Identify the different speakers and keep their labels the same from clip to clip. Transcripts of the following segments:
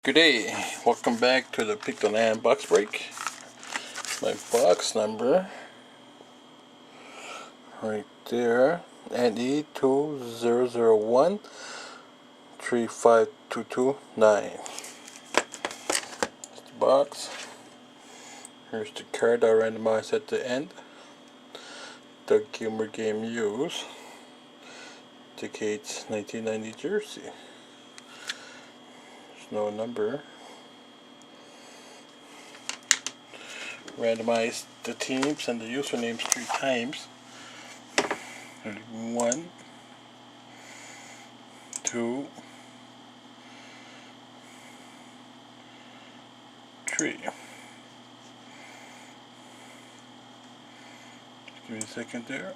Speaker 1: Good day, welcome back to the Pickle and Box Break. My box number right there, NE200135229. It's the box. Here's the card I randomized at the end. The Gilmer game used indicates 1990 jersey. There's no number. Randomize the teams and the usernames 3 times. 1, 2, 3. Give me a second there.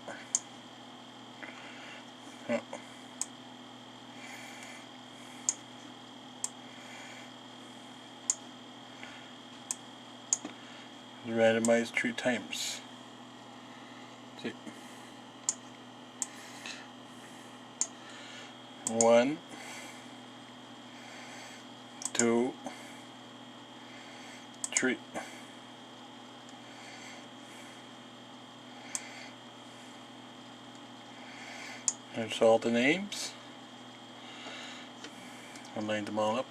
Speaker 1: Oh. Randomized 3 times. See. 1, 2, 3. There's all the names. I'll line them all up.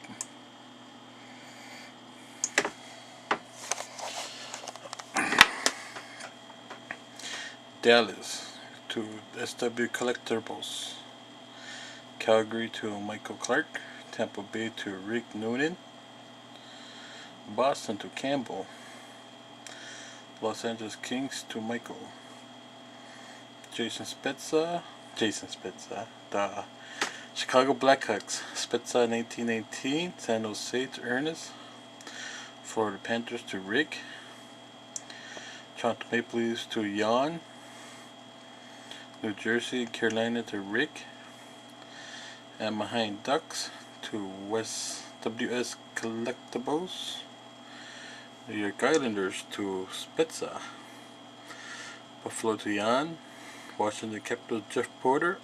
Speaker 1: Dallas to SW Collectibles. Calgary to Michael Clark. Tampa Bay to Rick Noonan. Boston to Campbell. Los Angeles Kings to Michael. Jason Spezza. The Chicago Blackhawks. Spezza 1918. San Jose to Ernest. Florida Panthers to Rick. Toronto Maple Leafs to Jan. New Jersey, Carolina to Rick. Anaheim Ducks to WS Collectibles. New York Islanders to Spezza. Buffalo to Jan. Washington Capitals Jeff Porter.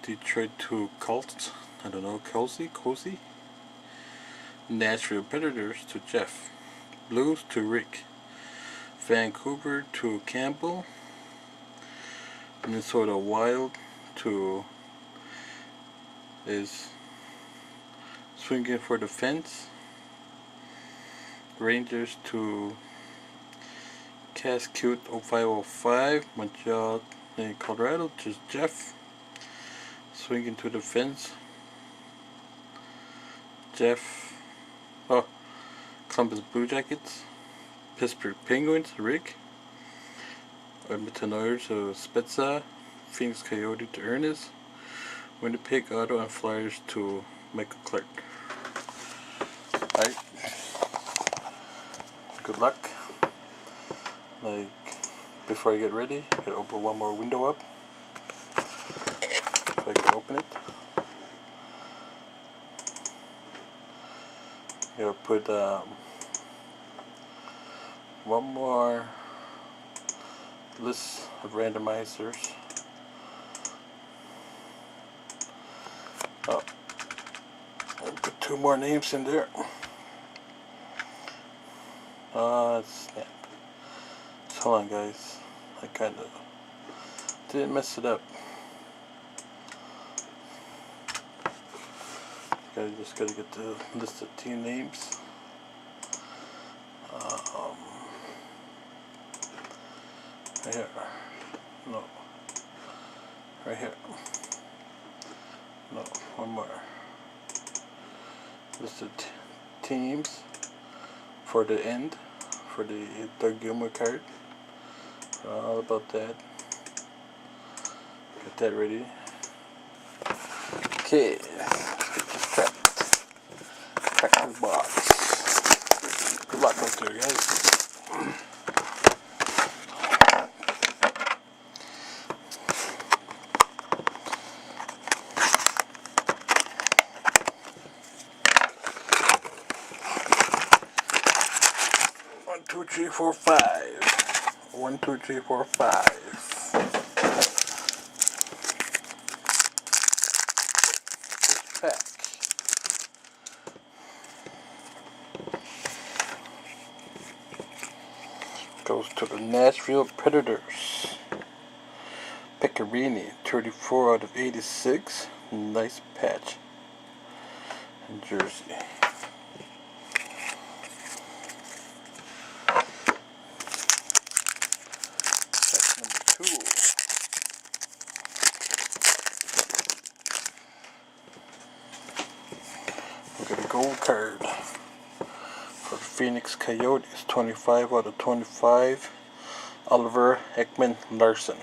Speaker 1: Detroit to Colts. I don't know, Cozy. Nashville Predators to Jeff. Blues to Rick. Vancouver to Campbell. Minnesota Wild to is swinging for the fence. Rangers to Cascute 0505. Montreal and Colorado, just Jeff. Swinging to the fence. Jeff. Oh, Columbus Blue Jackets. Pittsburgh Penguins, Rick. Edmonton Oilers to Spezza. Phoenix Coyote to Ernest. Winnipeg Auto and Flyers to Michael Clark. Alright. Good luck. Like, before I get ready, I gotta open one more window up. If I can open it. I gotta put one more list of randomizers. Oh, I'll put 2 more names in there. Snap. So hold on, guys. I kind of didn't mess it up. Just gotta get the list of team names. Right here. No. Right here. No, one more. List of teams for the end, for the Doug Gilmer card. All about that. Get that ready. Okay, let's get this cracked. Crack the box. Good luck out there, guys. One, two, three, four, five. 1, 2, 3, 4, 5. Pack. Goes to the Nashville Predators. Pecorini, 34 out of 86. Nice patch and jersey. That's number 2. We got a gold card for the Phoenix Coyotes, 25 out of 25. Oliver Ekman-Larsson.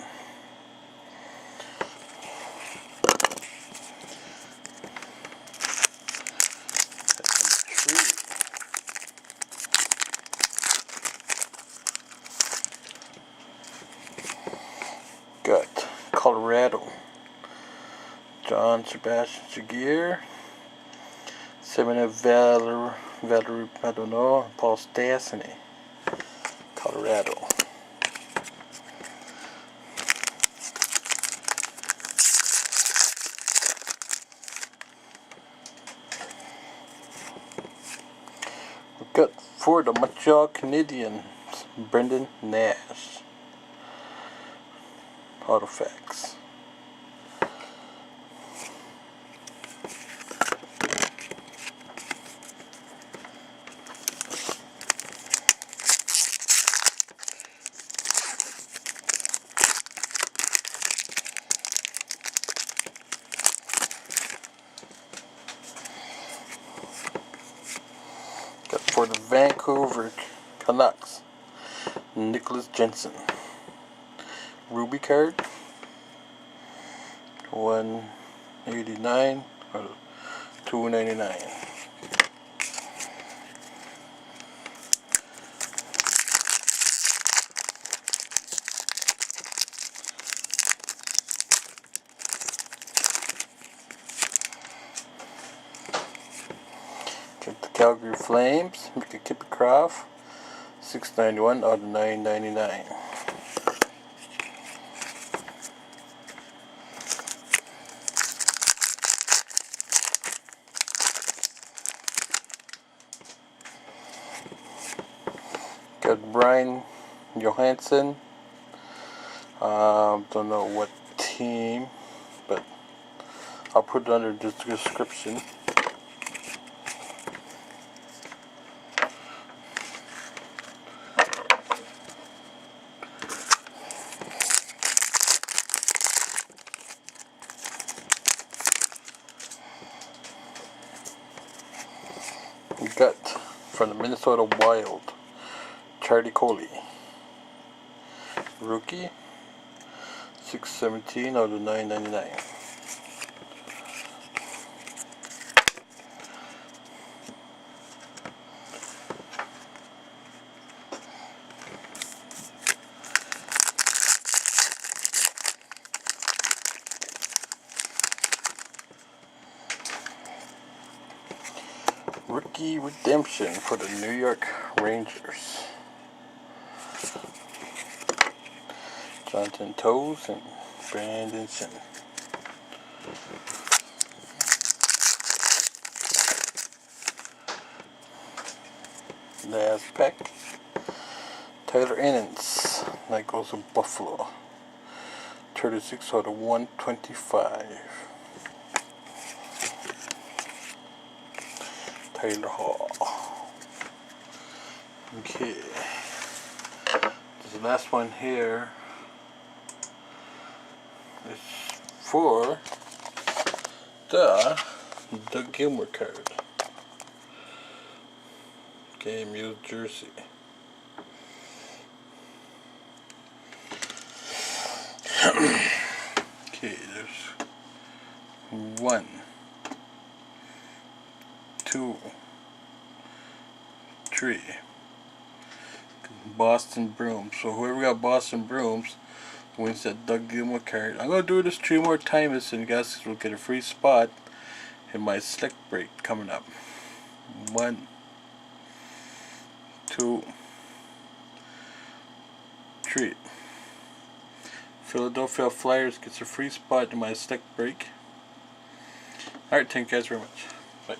Speaker 1: Got Colorado, John Sebastian Seguier, Semena Valerie, I don't know, Paul Stastny, Colorado. We got for the Montreal Canadiens, Brendan Nash. Artifacts. Got for the Vancouver Canucks, Nicholas Jensen. Ruby card, 189 or 299. Get the Calgary Flames, Mickey Kippercroft, 691 out of 999. Got Brian Johansen. Don't know what team, but I'll put it under the description. We got from the Minnesota Wild, Charlie Coley, rookie, 617 out of 999. Rookie redemption for the New York Rangers. Jonathan Toews and Brandon Sin. Last pack. Tyler Ennis. That goes to Buffalo. 36 out of 125. Taylor Hall. Okay. This last one here is for the Doug Gilmour card. Game used jersey. Okay, there's 1, 2, 3. Boston Brooms. So whoever got Boston Brooms wins that Doug Gilmour card. I'm gonna do this 3 more times, and you guys will get a free spot in my select break coming up. 1, 2, 3. Philadelphia Flyers gets a free spot in my select break. Alright, thank you guys very much. Bye.